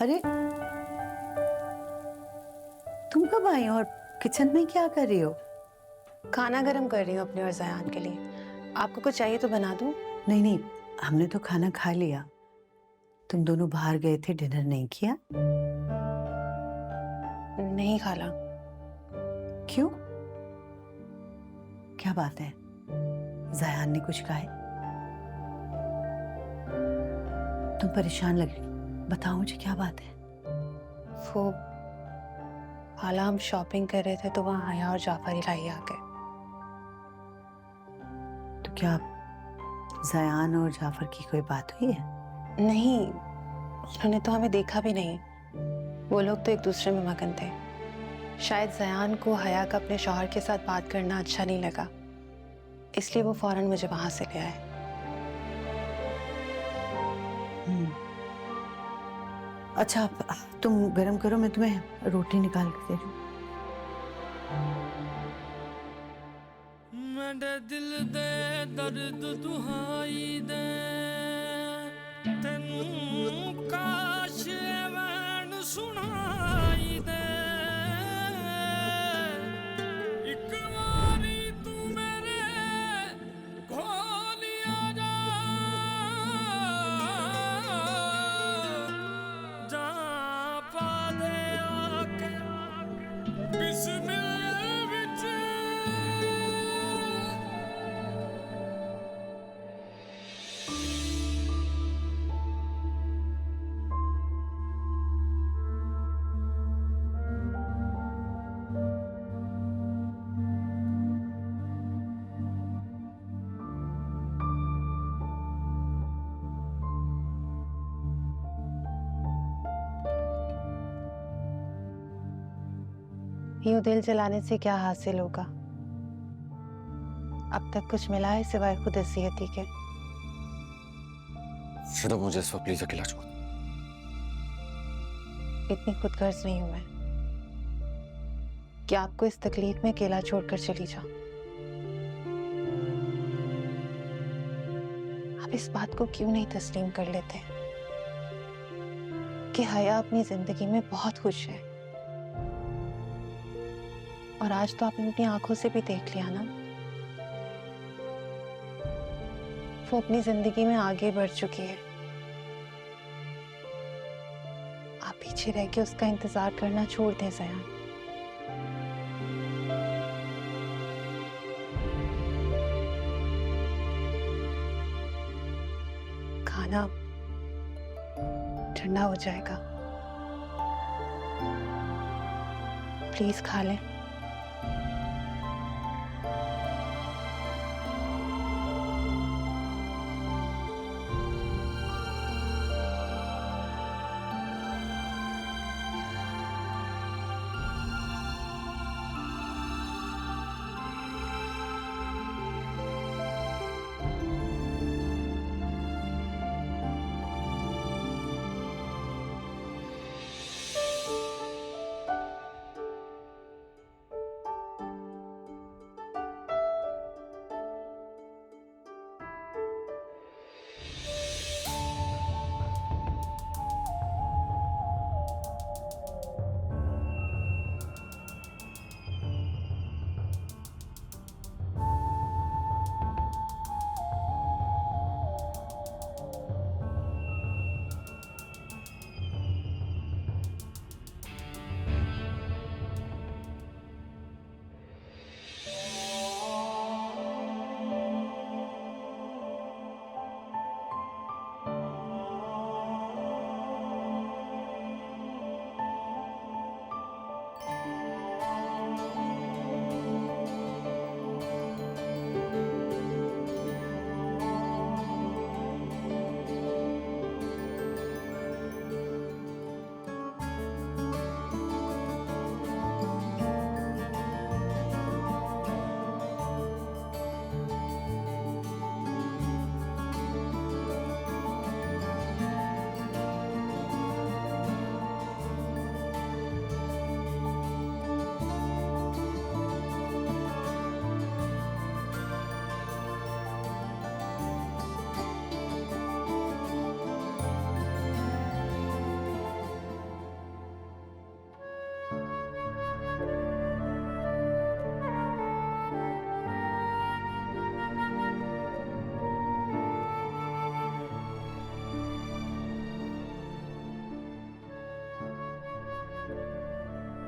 अरे, तुम कब आई हो और किचन में क्या कर रही हो? खाना गरम कर रही हूँ अपने और ज़यान के लिए। आपको कुछ चाहिए तो बना दूँ? नहीं नहीं, हमने तो खाना खा लिया। तुम दोनों बाहर गए थे, डिनर नहीं किया? नहीं खाला। क्यों? क्या बात है? ज़यान ने कुछ कहा है? तुम परेशान लग रही, बताओ मुझे क्या बात है? वो खाला, हम शॉपिंग कर रहे थे तो वहाँ हया और जाफर इलाही आ गए। तो क्या ज़यान और जाफर की कोई बात हुई है? नहीं, उन्होंने तो हमें देखा भी नहीं। वो लोग तो एक दूसरे में मगन थे। शायद ज़यान को हया का अपने शौहर के साथ बात करना अच्छा नहीं लगा, इसलिए वो फौरन मुझे वहां से ले आए। अच्छा, तुम गरम करो, मैं तुम्हें रोटी निकाल के दे रही हूँ। मेरे दिल दे दर्द दुहाई दे तेनू काश एवैन सुनाई दे एक बारी तू मेरे खोलिया जा जा पा दे आके बिस्मिल विच यूं दिल जलाने से क्या हासिल होगा? अब तक कुछ मिला है सिवाय खुद अजियती के? फिर मुझे इस वक्त प्लीज अकेला छोड़ दो। इतनी खुदगर्ज नहीं हूं मैं कि आपको इस तकलीफ में अकेला छोड़कर चली जाऊं। आप इस बात को क्यों नहीं तस्लीम कर लेते कि हया अपनी जिंदगी में बहुत खुश है? और आज तो आपने अपनी आंखों से भी देख लिया ना, वो अपनी जिंदगी में आगे बढ़ चुकी है। आप पीछे रह के उसका इंतजार करना छोड़ दें ज़यान। खाना ठंडा हो जाएगा, प्लीज खा लें।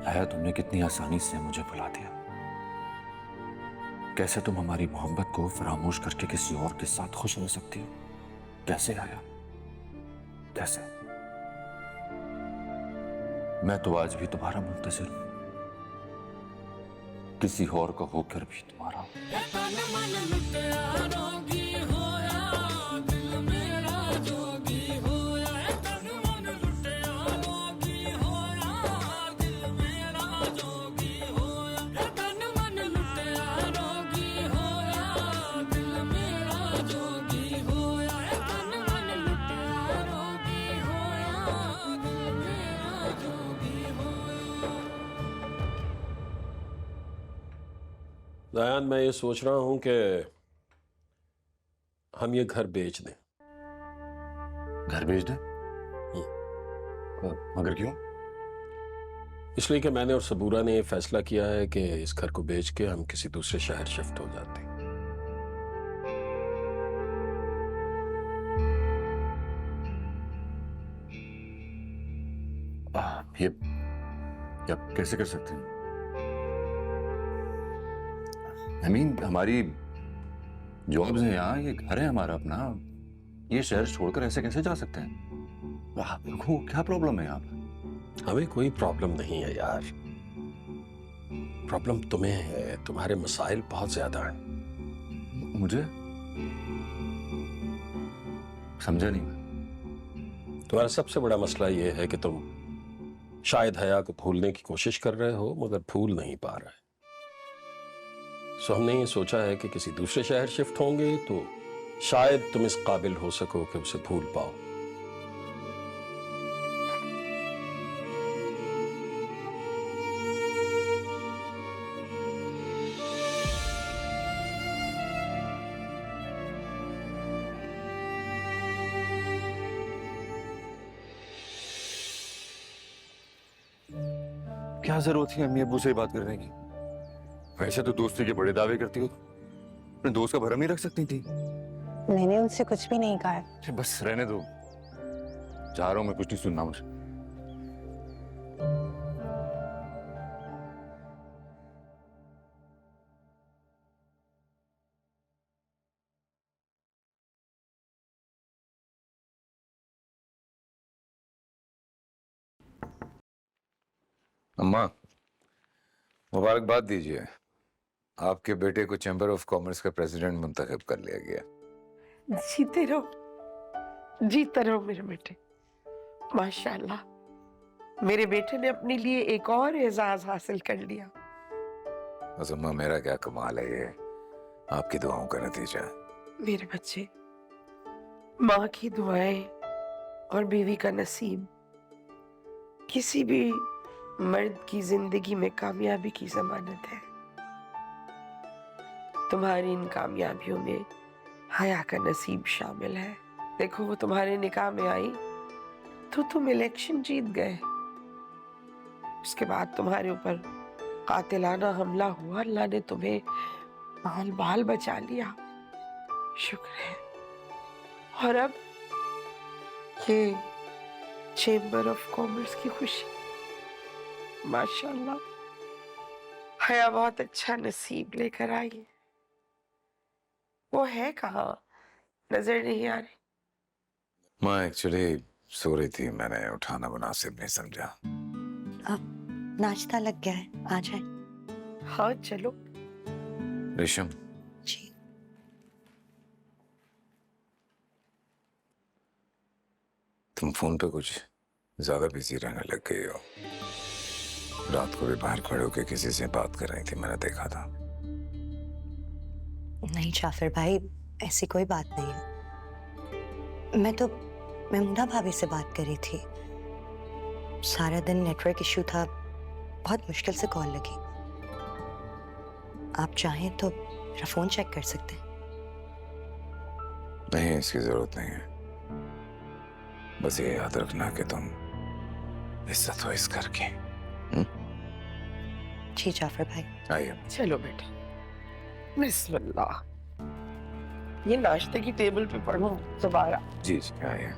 आया, तुमने कितनी आसानी से मुझे भुला दिया। कैसे तुम हमारी मोहब्बत को फरामोश करके किसी और के साथ खुश रह सकती हो? कैसे आया, कैसे? मैं तो आज भी तुम्हारा मुंतजिर हूं, किसी और का होकर भी तुम्हारा। ज़यान, मैं ये सोच रहा हूं कि हम ये घर बेच दें। घर भेज दे? मगर क्यों? इसलिए कि मैंने और सबूरा ने ये फैसला किया है कि इस घर को बेच के हम किसी दूसरे शहर शिफ्ट हो जाते हैं। ये आप कैसे कर सकते हैं? हमारी जॉब्स हैं यहाँ, ये घर है हमारा अपना। ये शहर छोड़कर ऐसे कैसे जा सकते हैं? आपको क्या प्रॉब्लम है यहाँ पर? हमें कोई प्रॉब्लम नहीं है यार। प्रॉब्लम तुम्हें है, तुम्हारे मसाइल बहुत ज्यादा हैं। मुझे समझा नहीं मैं। तुम्हारा सबसे बड़ा मसला ये है कि तुम शायद हया को भूलने की कोशिश कर रहे हो मगर भूल नहीं पा रहे। सो हमने ये सोचा है कि किसी दूसरे शहर शिफ्ट होंगे तो शायद तुम इस काबिल हो सको कि उसे भूल पाओ। क्या जरूरत थी अम्मी अब्बू से बात करने की? वैसे तो दोस्ती के बड़े दावे करती हो, अपने दोस्त का भरम नहीं रख सकती थी? मैंने उनसे कुछ भी नहीं कहा है। बस रहने दो, चाह रहा हूं मैं कुछ नहीं सुनना मुझे। अम्मा, मुबारकबाद दीजिए। आपके बेटे को चैम्बर ऑफ कॉमर्स का प्रेसिडेंट मुंतखब कर लिया गया। जीते रहो मेरे बेटे। माशाल्लाह, मेरे बेटे ने अपने लिए एक और एजाज हासिल कर लिया। बस अम्मा, मेरा क्या कमाल है, ये आपकी दुआओं का नतीजा है। मेरे बच्चे, माँ की दुआएं और बीवी का नसीब किसी भी मर्द की जिंदगी में कामयाबी की जमानत है। तुम्हारी इन कामयाबियों में हया का नसीब शामिल है। देखो, वो तुम्हारे निकाह में आई तो तुम इलेक्शन जीत गए। उसके बाद तुम्हारे ऊपर कातिलाना हमला हुआ, अल्लाह ने तुम्हें बाल बाल बचा लिया, शुक्र है। और अब ये चेंबर ऑफ कॉमर्स की खुशी, माशाल्लाह, हया बहुत अच्छा नसीब लेकर आई है। वो है कहाँ, नजर नहीं आ रही? माँ एक्चुअली सो रही थी, मैंने उठाना मुनासिब नहीं समझा। अब नाश्ता लग गया है, आ जाए। हाँ चलो। रेशम, जी। तुम फोन पे कुछ ज्यादा बिजी रहने लग गई हो। रात को भी बाहर खड़े होकर किसी से बात कर रही थी, मैंने देखा था। नहीं जाफर भाई, ऐसी कोई बात नहीं है। मैं तो महमूदा भाभी से बात कर रही थी। सारा दिन नेटवर्क इशू था, बहुत मुश्किल से कॉल लगी। आप चाहें तो मेरा फोन चेक कर सकते हैं। नहीं, इसकी जरूरत नहीं है। बस ये याद रखना कि तुम इज्जत हो इस घर की। जी जाफर भाई। आइए। चलो बेटा, बिस्मिल्लाह। ये नाश्ते की टेबल पे पढ़ो दोबारा। जी जी, आइए।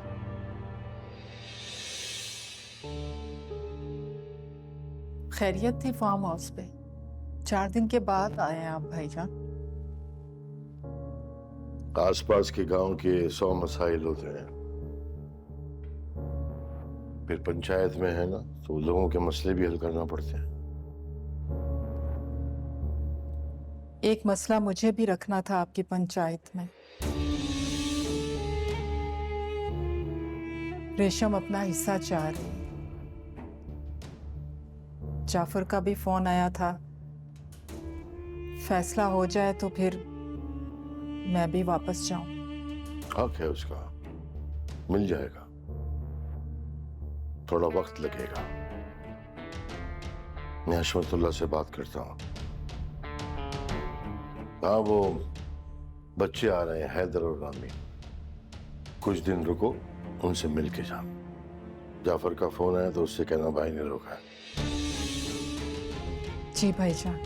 खैरियत थी फार्म हाउस पे? 4 दिन के बाद आए हैं आप भाईजान। आसपास के गांव के 100 मसाइल होते हैं, फिर पंचायत में है ना, तो लोगों के मसले भी हल करना पड़ते हैं। एक मसला मुझे भी रखना था आपकी पंचायत में। रेशम अपना हिस्सा चाह रही। जाफर का भी फोन आया था, फैसला हो जाए तो फिर मैं भी वापस जाऊं। हक है उसका, मिल जाएगा, थोड़ा वक्त लगेगा। मैं हशमतुल्लाह से बात करता हूँ। हाँ, वो बच्चे आ रहे हैं, हैदर और रामी। कुछ दिन रुको, उनसे मिल के जाओ। जाफर का फोन आया तो उससे कहना भाई ने रोका है। जी भाईजान।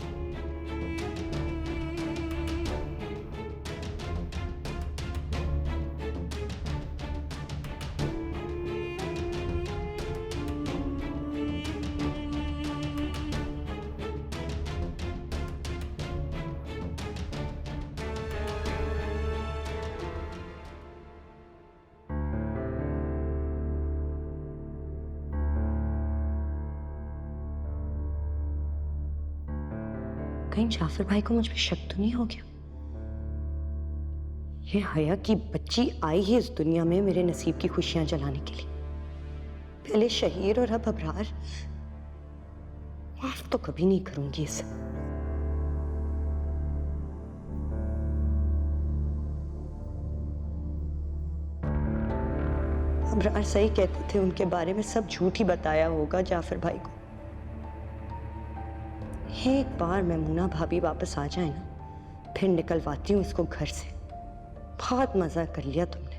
कहीं जाफर भाई को मुझ पे शक तो नहीं हो गया? ये हया की बच्ची आई ही इस दुनिया में मेरे नसीब की खुशियां जलाने के लिए। पहले शहीर और अब अबरार। माफ तो कभी नहीं करूंगी इसे। अबरार सही कहते थे, उनके बारे में सब झूठ ही बताया होगा जाफर भाई को। एक बार मैमूना भाभी वापस आ जाए ना, फिर निकलवाती हूँ इसको घर से। बहुत मजा कर लिया तुमने।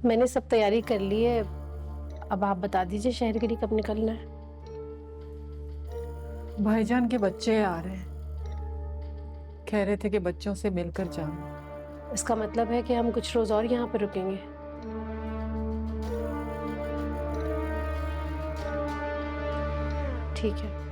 मैंने सब तैयारी कर ली है, अब आप बता दीजिए शहर के लिए कब निकलना है। भाईजान के बच्चे आ रहे हैं, कह रहे थे कि बच्चों से मिलकर जाना। इसका मतलब है कि हम कुछ रोज और यहाँ पर रुकेंगे। ठीक है।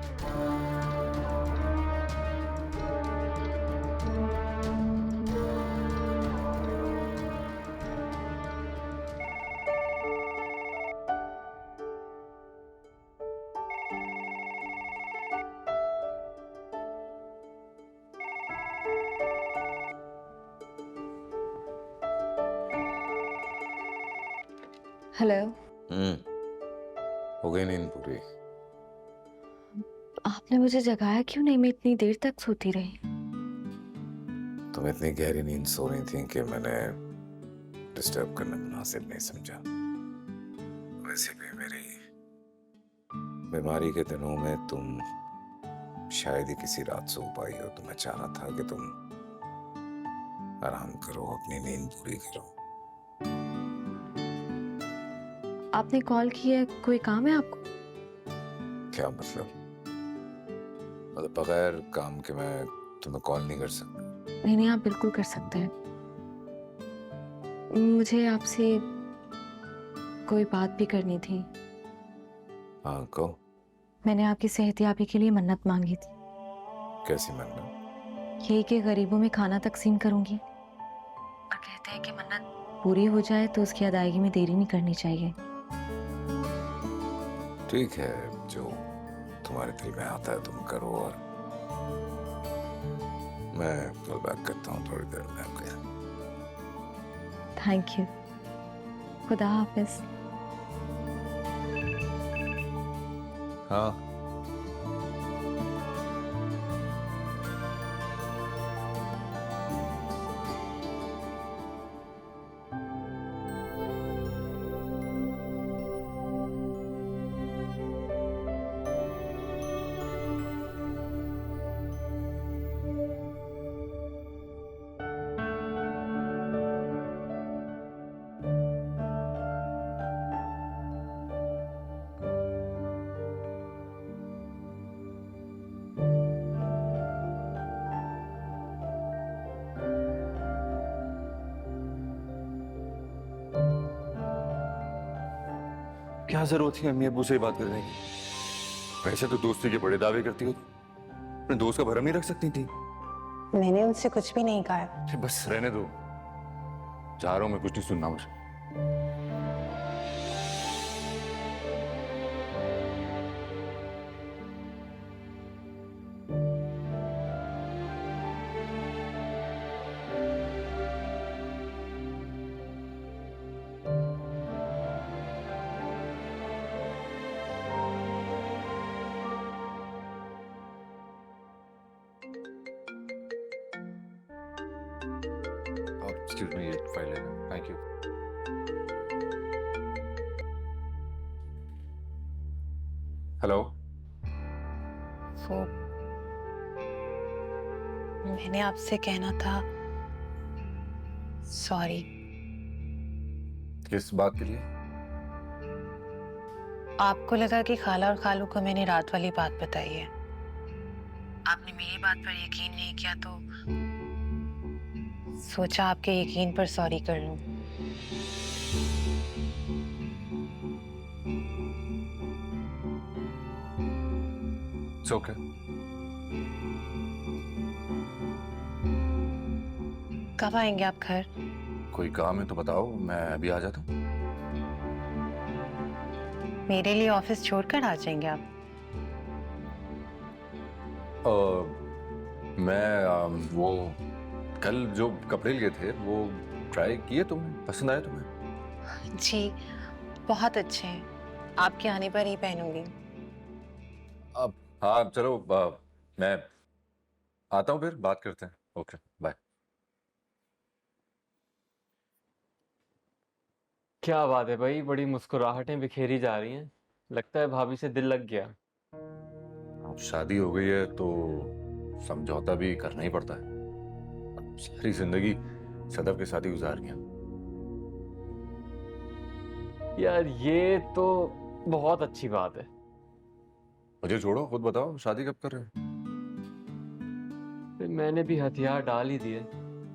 हेलो। हो गई नींद पूरी? आपने मुझे जगाया क्यों नहीं? मैं इतनी देर तक सोती रही। तुम इतनी गहरी नींद सो रही थी कि मैंने डिस्टर्ब करना मुनासिब नहीं समझा। वैसे भी मेरी बीमारी के दिनों में तुम शायद ही किसी रात सो पाई हो, तो मैं चाह रहा था कि तुम आराम करो, अपनी नींद पूरी करो। आपने कॉल किया है, कोई काम है आपको? क्या मतलब? बगैर काम के मैं तुम्हें कॉल नहीं कर सकता? नहीं नहीं, आप बिल्कुल कर सकते हैं। मुझे आपसे कोई बात भी करनी थी। हाँ, कहो। मैंने आपकी सेहतयाबी के लिए मन्नत मांगी थी। कैसी मन्नत? यही कि गरीबों में खाना तकसीम करूंगी, और कहते हैं कि मन्नत पूरी हो जाए तो उसकी अदायगी में देरी नहीं करनी चाहिए। ठीक है, जो तुम्हारे दिल में आता है तुम करो, और मैं कल बैक करता हूँ थोड़ी देर में आपके यहाँ। Thank you. खुदा हाफिज। हाँ। क्या जरूरत थी अम्मी अब्बू से बात करने की? वैसे तो दोस्ती के बड़े दावे करती हो, अपने दोस्त का भरम नहीं रख सकती थी? मैंने उनसे कुछ भी नहीं कहा है। अरे बस रहने दो, चाह रहा हूं मैं, कुछ नहीं सुनना मुझे। एक्सक्यूज मी, ये फाइल लेना। Thank you. हेलो। वो मैंने आपसे कहना था सॉरी। किस बात के लिए? आपको लगा कि खाला और खालू को मैंने रात वाली बात बताई है, आपने मेरी बात पर यकीन नहीं किया, तो सोचा आपके यकीन पर सॉरी कर लूं। It's okay. कब आएंगे आप घर? कोई काम है तो बताओ, मैं अभी आ जाता हूँ। मेरे लिए ऑफिस छोड़कर आ जाएंगे आप? वो कल जो कपड़े लिए थे वो ट्राई किए तुमने? पसंद आए तुम्हें? जी बहुत अच्छे हैं, आपके आने पर ही पहनूंगी। अब हाँ चलो, मैं आता हूँ, फिर बात करते हैं। Okay bye. क्या बात है भाई, बड़ी मुस्कुराहटें बिखेरी जा रही हैं। लगता है भाभी से दिल लग गया। अब शादी हो गई है तो समझौता भी करना ही पड़ता है। सारी जिंदगी सदफ के साथ ही गुजारनी है। यार ये तो बहुत अच्छी बात है। मुझे छोड़ो, खुद बताओ शादी कब कर रहे हो? फिर मैंने भी हथियार डाल ही दिए।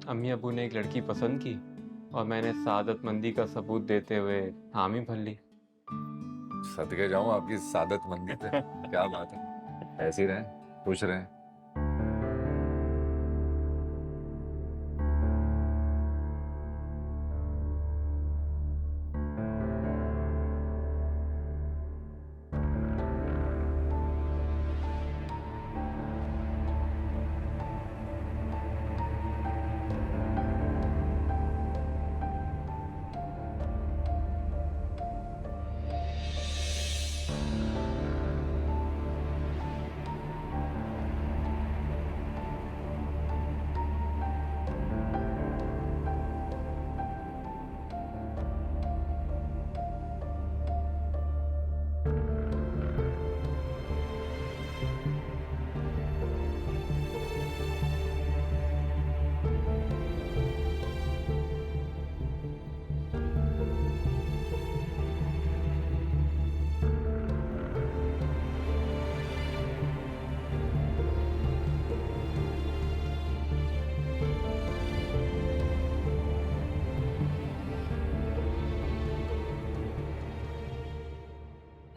अम्मी अबू ने एक लड़की पसंद की और मैंने सादतमंदी का सबूत देते हुए हामी भर ली। सदके जाऊं आपकी सादतमंदी पे। क्या बात है, ऐसे ही रहें, खुश रहें।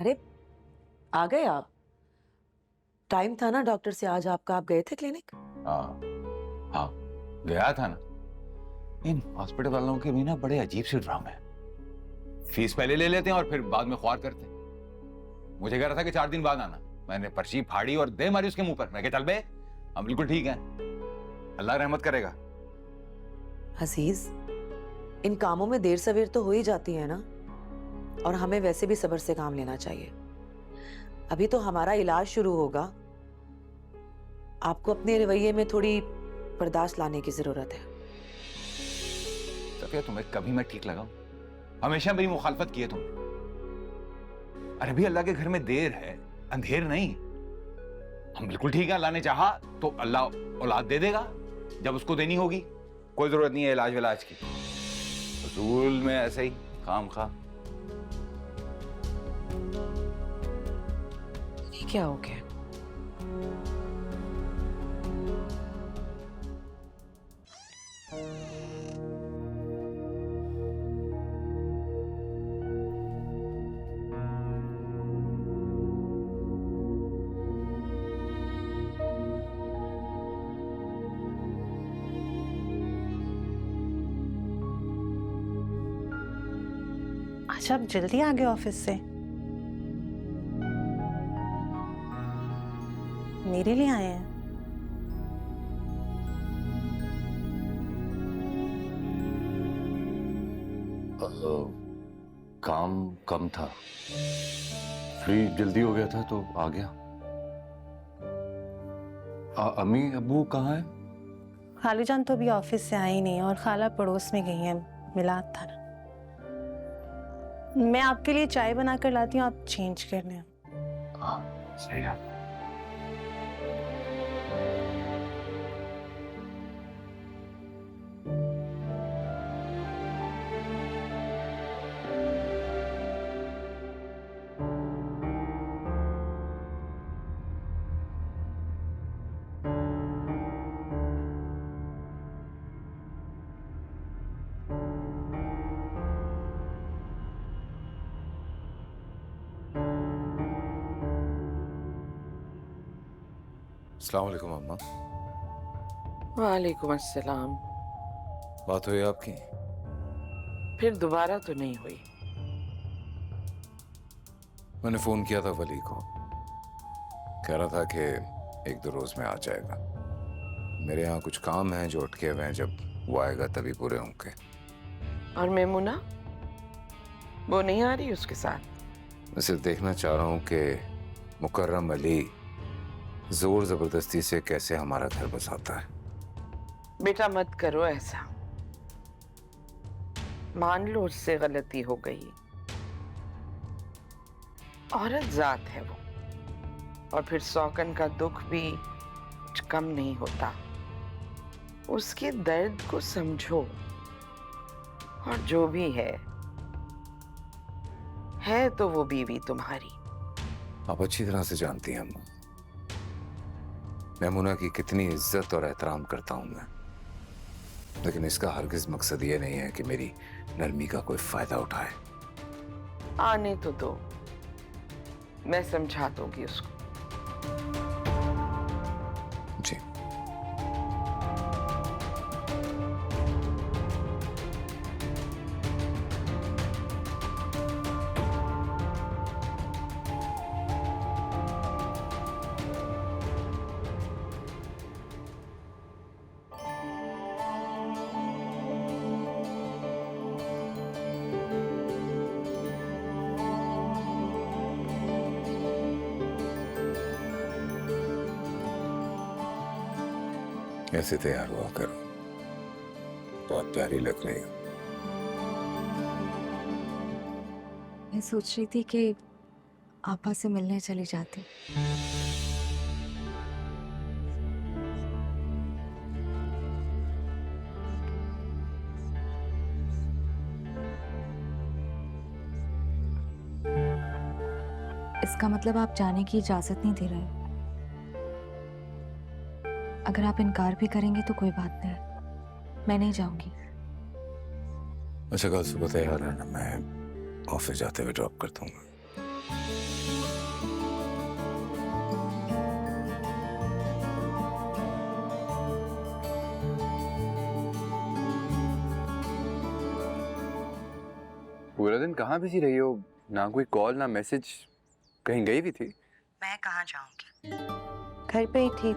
अरे आ गए आप? टाइम था ना डॉक्टर से आज आपका, आप गए थे क्लिनिक? हाँ हाँ गया था ना। इन हॉस्पिटल वालों के भी ना बड़े अजीब से ड्रामे हैं। फीस पहले ले लेते हैं और फिर बाद में ख्वार करते हैं। मुझे कह रहा था कि 4 दिन बाद आना, मैंने पर्ची फाड़ी और दे मारी उसके मुंह पर। मैं कह चल बे, हम बिल्कुल ठीक हैं, अल्लाह रहमत करेगा। अजीज, इन कामों में देर सवेर तो हो ही जाती है ना, और हमें वैसे भी सब्र से काम लेना चाहिए। अभी तो हमारा इलाज शुरू होगा, आपको अपने रवैये में थोड़ी बर्दाश्त लाने की जरूरत है। सफिया, तुम्हें कभी मैं ठीक लगाऊं? हमेशा मेरी मुखालफत की है तुमने। अरे भी अल्लाह के घर में देर है, अंधेर नहीं। हम बिल्कुल ठीक है, अल्लाह ने चाहा तो अल्लाह औलाद दे देगा जब उसको देनी होगी। कोई जरूरत नहीं है इलाज विलाज की, रसूल में ऐसे ही खाम खा। ये क्या हो गया? अच्छा, आप जल्दी आ गए ऑफिस से? मेरे लिए आए हैं? काम कम था, फ्री जल्दी हो गया था तो आ गया। अम्मी अब्बू कहाँ है? खालू जान तो अभी ऑफिस से आई नहीं और खाला पड़ोस में गई है, मिलाद था ना। मैं आपके लिए चाय बना कर लाती हूँ, आप चेंज कर लें। सही है। अस्सलाम वालेकुम अम्मा। वालेकुम अस्सलाम। बात हुई आपकी? फिर दोबारा तो नहीं हुई। मैंने फोन किया था वली को, कह रहा था कि एक दो रोज में आ जाएगा। मेरे यहाँ कुछ काम हैं जो अटके हुए हैं, जब वो आएगा तभी पूरे होंगे। और मेमुना, वो नहीं आ रही उसके साथ? मैं सिर्फ देखना चाह रहा हूँ कि मुकर्रम अली जोर जबरदस्ती से कैसे हमारा घर बसाता है। बेटा मत करो ऐसा, मान लो उससे गलती हो गई। औरत जात है वो, और फिर सौकन का दुख भी कुछ कम नहीं होता। उसके दर्द को समझो, और जो भी है तो वो बीवी तुम्हारी। आप अच्छी तरह से जानती हैं अम्मा, मेमुना की कितनी इज्जत और एहतराम करता हूं मैं, लेकिन इसका हरगिज मकसद ये नहीं है कि मेरी नरमी का कोई फायदा उठाए। आने तो दो, मैं समझा दूंगी उसको। जी। ऐसे तैयार हुआ करो, बहुत प्यारी लग रही हो। मैं सोच रही थी कि आपा से मिलने चली जाती। इसका मतलब आप जाने की इजाजत नहीं दे रहे? अगर आप इनकार भी करेंगे तो कोई बात नहीं, मैं नहीं जाऊंगी। अच्छा, कल सुबह तैयार रहना, मैं ऑफिस जाते हुए ड्रॉप कर दूंगा। पूरा दिन कहाँ बिजी रही हो? ना कोई कॉल ना मैसेज, कहीं गई भी थी? मैं कहाँ जाऊंगी, घर पे ही थी।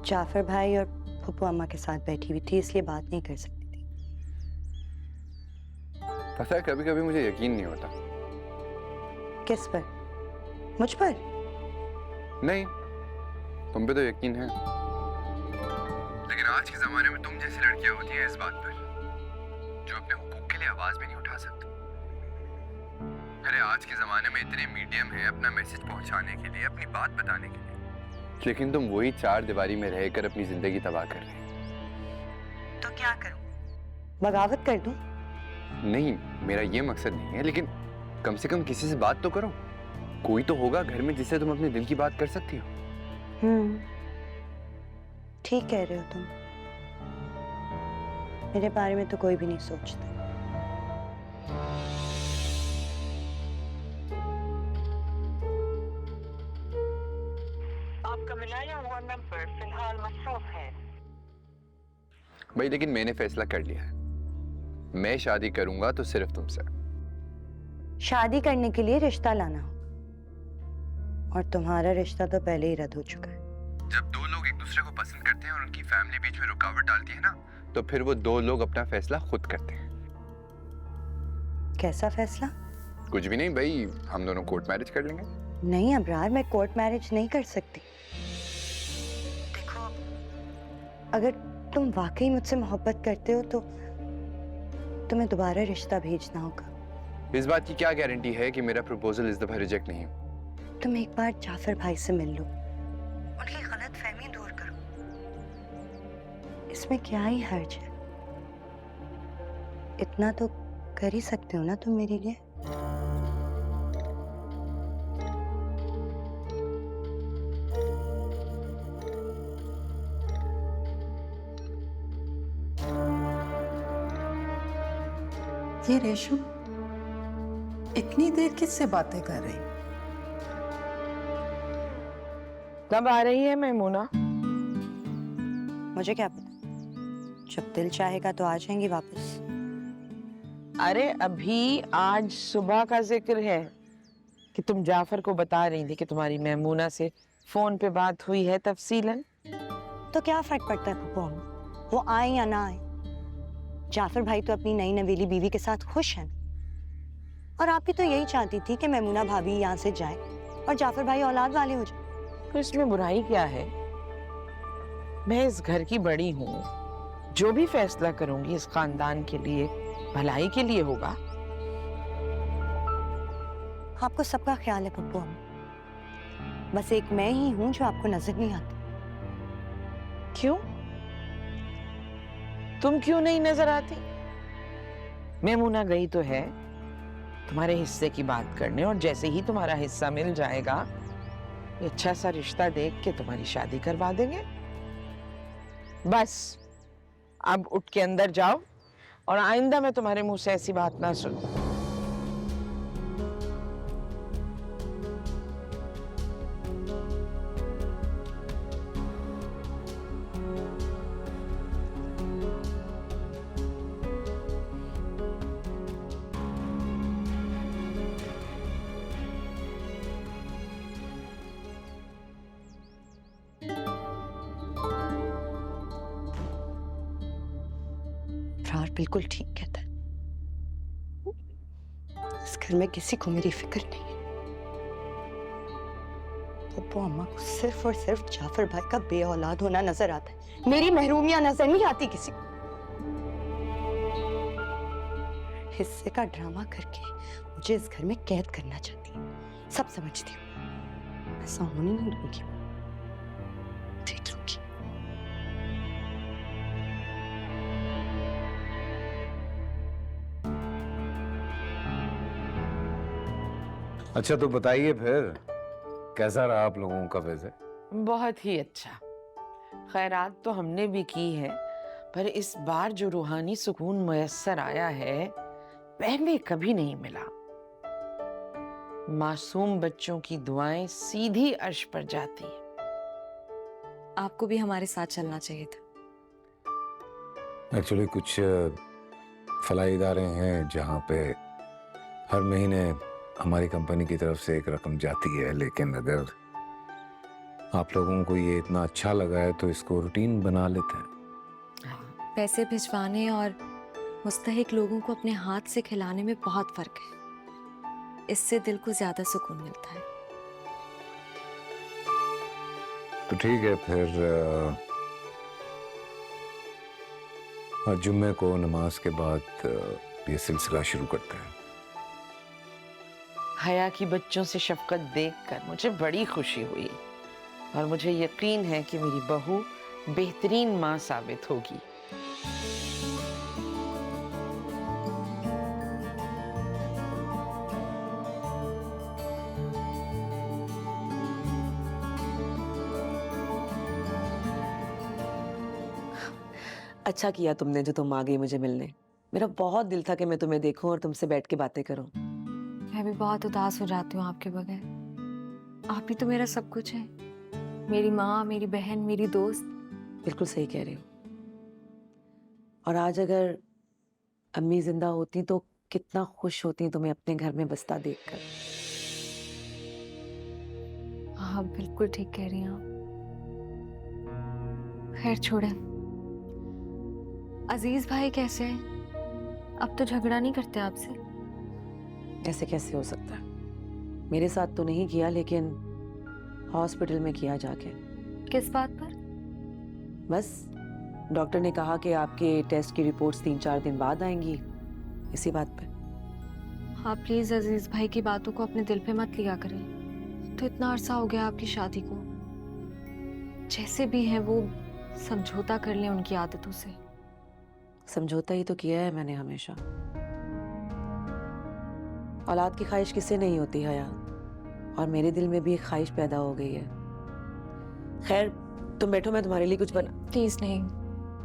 जाफर भाई और फुप्पू अम्मा के साथ बैठी हुई थी, इसलिए बात नहीं कर सकती थी। पता है, कभी कभी मुझे यकीन नहीं होता। किस पर? मुझ पर? नहीं, तुम पे तो यकीन है, लेकिन आज के जमाने में तुम जैसी लड़कियां होती हैं इस बात पर, जो अपने हुकूक के लिए आवाज भी नहीं उठा सकती। अरे आज के जमाने में इतने मीडियम हैं अपना मैसेज पहुंचाने के लिए, अपनी बात बताने के लिए, लेकिन तुम वही चार दीवारी में रहकर अपनी जिंदगी तबाह कर रही हो। तो क्या करूं? बगावत कर दूं? नहीं, मेरा ये मकसद नहीं है, लेकिन कम से कम किसी से बात तो करो। कोई तो होगा घर में जिससे तुम अपने दिल की बात कर सकती हो। ठीक कह रहे हो तुम, मेरे बारे में तो कोई भी नहीं सोचता। आपका मिलाया हुआ नंबर फिलहाल मसरूफ है। भाई, लेकिन मैंने फैसला कर लिया है, मैं शादी करूंगा तो सिर्फ तुमसे। शादी करने के लिए रिश्ता लाना होगा, और तुम्हारा रिश्ता तो पहले ही रद्द हो चुका है। जब दो लोग एक दूसरे को पसंद करते हैं और उनकी फैमिली बीच में रुकावट डालती है ना, तो फिर वो दो लोग अपना फैसला खुद करते हैं। कैसा फैसला? कुछ भी नहीं भाई, हम दोनों कोर्ट मैरिज कर लेंगे। नहीं अबरार, मैं कोर्ट मैरिज नहीं कर सकती। देखो, अगर तुम वाकई मुझसे मोहब्बत करते हो तो तुम्हें दोबारा रिश्ता भेजना होगा। इस बात की क्या गारंटी है कि मेरा प्रपोजल इस दफा रिजेक्ट नहीं हो? तुम एक बार जाफर भाई से मिल लो, उनकी गलतफहमी दूर करो। इसमें क्या ही हर्ज है? इतना तो कर ही सकते हो ना तुम मेरे लिए। ये रेशु इतनी देर किससे बातें कर रही? कब आ रही है मैमूना? मुझे क्या पता, जब दिल चाहेगा तो आ जाएंगी वापस। अरे अभी आज सुबह का जिक्र है कि तुम जाफर को बता रही थी कि तुम्हारी मैमूना से फोन पे बात हुई है तफसीलन। तो क्या फर्क पड़ता है पप्पू, वो आए या ना आए? जाफर भाई तो अपनी नई नवेली बीवी के साथ खुश हैं, और आप भी तो यही चाहती थी कि मैमूना भाभी यहाँ से जाए और जाफर भाई औलाद वाले हो जाए। तो इसमें बुराई क्या है? मैं इस घर की बड़ी हूँ, जो भी फैसला करूंगी इस खानदान के लिए भलाई के लिए होगा। आपको सबका ख्याल है पप्पू, बस एक मैं ही हूँ जो आपको नजर नहीं आती। क्यों? तुम क्यों नहीं नजर आती? मैमूना गई तो है तुम्हारे हिस्से की बात करने, और जैसे ही तुम्हारा हिस्सा मिल जाएगा अच्छा सा रिश्ता देख के तुम्हारी शादी करवा देंगे। बस अब उठ के अंदर जाओ, और आइंदा मैं तुम्हारे मुंह से ऐसी बात ना सुनूं। फ्रार बिल्कुल ठीक कहता है, इस घर में किसी को मेरी फिक्र नहीं है। पप्पू अम्मा को सिर्फ और सिर्फ जाफर भाई का बे औलाद होना नजर आता है, मेरी महरूमियां नजर नहीं आती किसी को। हिस्से का ड्रामा करके मुझे इस घर में कैद करना चाहती है, सब समझती हूँ। ऐसा होने नहीं दूंगी, देख लूंगी। अच्छा तो बताइए फिर, कैसा रहा आप लोगों का वैसे? बहुत ही अच्छा। खैरात तो हमने भी की है, पर इस बार जो रूहानी सुकून मुयस्सर आया है पहले कभी नहीं मिला। मासूम बच्चों की दुआएं सीधी अर्श पर जाती हैं। आपको भी हमारे साथ चलना चाहिए था। एक्चुअली कुछ फलाही इदारे हैं जहाँ पे हर महीने हमारी कंपनी की तरफ से एक रकम जाती है, लेकिन अगर आप लोगों को ये इतना अच्छा लगा है तो इसको रूटीन बना लेते हैं। पैसे भिजवाने और मुस्तहिक लोगों को अपने हाथ से खिलाने में बहुत फर्क है, इससे दिल को ज्यादा सुकून मिलता है। तो ठीक है फिर जुम्मे को नमाज के बाद ये सिलसिला शुरू करते हैं। हया की बच्चों से शफकत देखकर मुझे बड़ी खुशी हुई, और मुझे यकीन है कि मेरी बहू बेहतरीन माँ साबित होगी। अच्छा किया तुमने जो तुम आ गई मुझे मिलने। मेरा बहुत दिल था कि मैं तुम्हें देखूं और तुमसे बैठ के बातें करूं। मैं भी बहुत उदास हो जाती हूँ आपके बगैर। आप ही तो मेरा सब कुछ है, मेरी माँ, मेरी बहन, मेरी दोस्त। बिल्कुल सही कह रही हो। और आज अगर अम्मी जिंदा होती तो कितना खुश होती तुम्हें अपने घर में बसता देखकर। हाँ बिल्कुल ठीक कह रही हैं आप। खैर छोड़े, अजीज भाई कैसे हैं? अब तो झगड़ा नहीं करते आपसे? ऐसे कैसे हो सकता है? मेरे साथ तो नहीं किया, लेकिन हॉस्पिटल में किया जाके। किस बात पर? बस डॉक्टर ने कहा कि आपके टेस्ट की रिपोर्ट्स 3-4 दिन बाद आएंगी, इसी बात पे। हाँ प्लीज अजीज भाई की बातों को अपने दिल पे मत लिया करें। तो इतना अरसा हो गया आपकी शादी को, जैसे भी है वो समझौता कर लें उनकी आदतों से। समझौता ही तो किया है मैंने हमेशा। औलाद की ख्वाहिश किससे नहीं होती हया, और मेरे दिल में भी एक ख्वाहिश पैदा हो गई है। खैर तुम बैठो, मैं तुम्हारे लिए कुछ बना। प्लीज नहीं,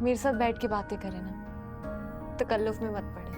मेरे साथ बैठ के बातें करें ना, तकल्लुफ में मत पड़े।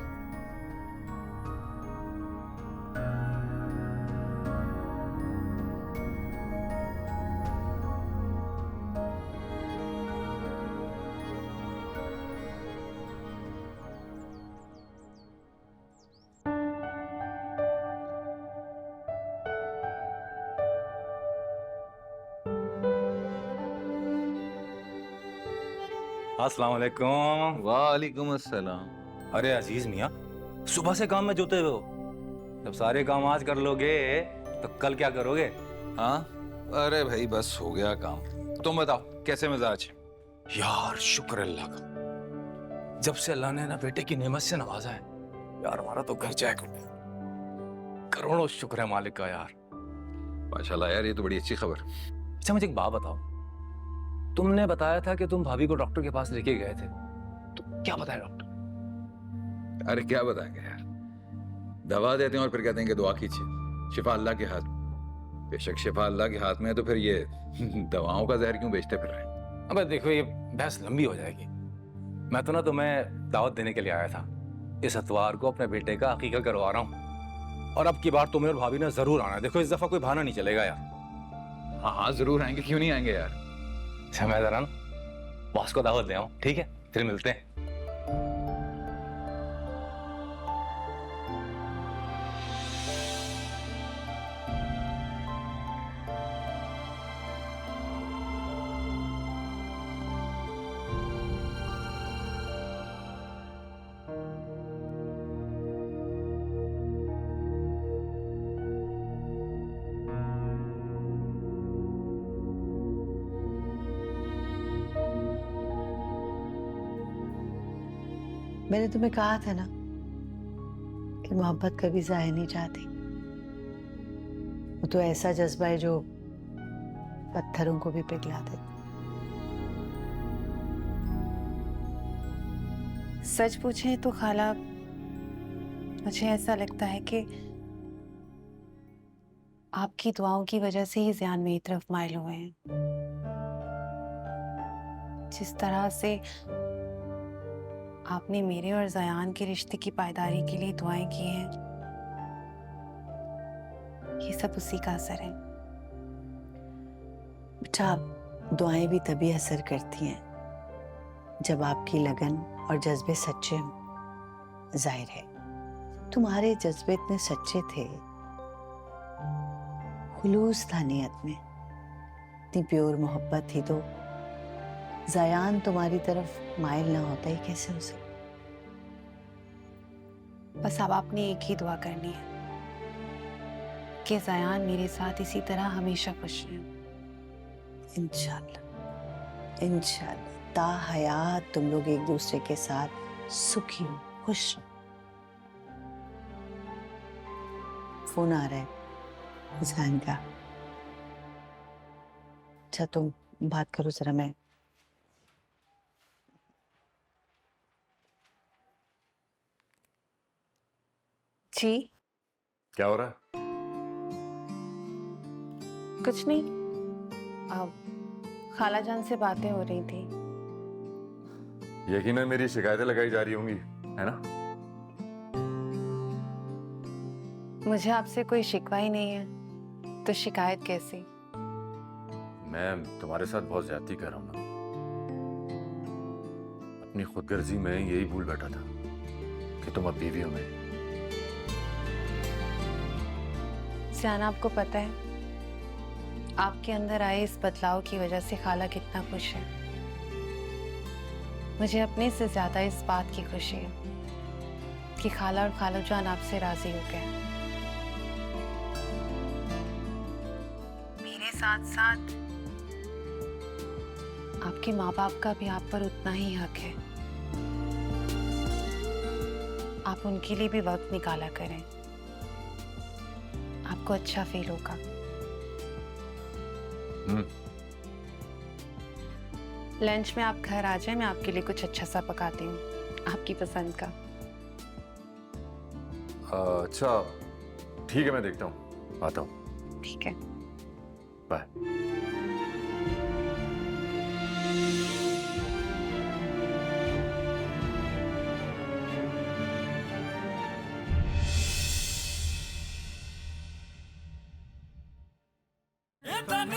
अस्सलाम वालेकुम। वालेकुम अस्सलाम। अरे अजीज मियाँ, सुबह से काम में जुटे हुए हो। जब सारे काम आज कर लोगे तो कल क्या करोगे? हाँ अरे भाई बस हो गया काम। तुम बताओ कैसे मिजाज? यार शुक्र अल्लाह का, जब से अल्लाह ने ना बेटे की नेमत से नवाजा है यार, हमारा तो घर जाए करोड़ों शुक्र है मालिक का यार। माशाल्लाह यार, ये तो बड़ी अच्छी खबर। अच्छा मुझे एक बात बताओ, तुमने बताया था कि तुम भाभी को डॉक्टर के पास लेके गए थे, तो क्या बताया डॉक्टर? अरे क्या बताएंगे यार, दवा देते हैं और फिर कहते हैं कि दुआ कीजिए, शिफा अल्लाह के हाथ। बेशक शिफा अल्लाह के हाथ में है, तो फिर ये दवाओं का जहर क्यों बेचते फिर रहे हैं? अब देखो ये बहस लंबी हो जाएगी। मैं तो ना तुम्हें दावत देने के लिए आया था। इस इतवार को अपने बेटे का अकीका करवा रहा हूँ, और अब की बार तुम्हें और भाभी ने जरूर आना है। देखो इस दफा कोई बहाना नहीं चलेगा यार। हाँ हाँ जरूर आएंगे, क्यों नहीं आएंगे यार। अच्छा मैं जरा ना बॉस को दावत दे आऊं, ठीक है? फिर मिलते हैं। मैंने तुम्हें कहा था ना कि मोहब्बत कभी जाया नहीं जाती। वो तो ऐसा जज्बा है जो पत्थरों को भी पिघला दे। सच पूछे तो खाला, मुझे ऐसा लगता है कि आपकी दुआओं की वजह से ही ज़ियान मेरी तरफ माइल हुए हैं। जिस तरह से आपने मेरे और ज़यान के रिश्ते की पायदारी के लिए दुआएं की हैं, ये सब उसी का असर है। बेटा, दुआएं भी तभी असर करती हैं जब आपकी लगन और जज्बे सच्चे हों। जाहिर है तुम्हारे जज्बे इतने सच्चे थे, खुलूस था नियत में, इतनी प्योर मोहब्बत थी, तो ज़यान तुम्हारी तरफ माइल ना होता ही कैसे हो सकता। बस अब आपने एक ही दुआ करनी है कि ज़यान मेरे साथ इसी तरह हमेशा खुश रहे। इंशाल्लाह इंशाल्लाह ता हयात तुम लोग एक दूसरे के साथ सुखी हो, खुश हो। फोन आ रहा है ज़यान का। अच्छा तुम बात करो जरा। मैं जी क्या हो रहा है? कुछ नहीं, अब खालाजान से बातें हो रही थी। यकीनन मेरी शिकायतें लगाई जा रही होंगी, है ना? मुझे आपसे कोई शिकवा ही नहीं है, तो शिकायत कैसी? मैं तुम्हारे साथ बहुत ज्यादती कर रहा हूँ ना। अपनी खुदगर्जी में यही भूल बैठा था कि तुम अब बीवी हो मेरी। सियाना, आपको पता है आपके अंदर आए इस बदलाव की वजह से खाला कितना खुश है। मुझे अपने से ज्यादा इस बात की खुशी है कि खाला और खालाजान आपसे राजी हो गए। मेरे साथ साथ आपके माँ बाप का भी आप पर उतना ही हक है। आप उनके लिए भी वक्त निकाला करें, आपको अच्छा फील होगा। लंच में आप घर आ जाए, मैं आपके लिए कुछ अच्छा सा पकाती हूँ, आपकी पसंद का। अच्छा ठीक है, मैं देखता हूँ, आता हूँ। ठीक है, बाय। तन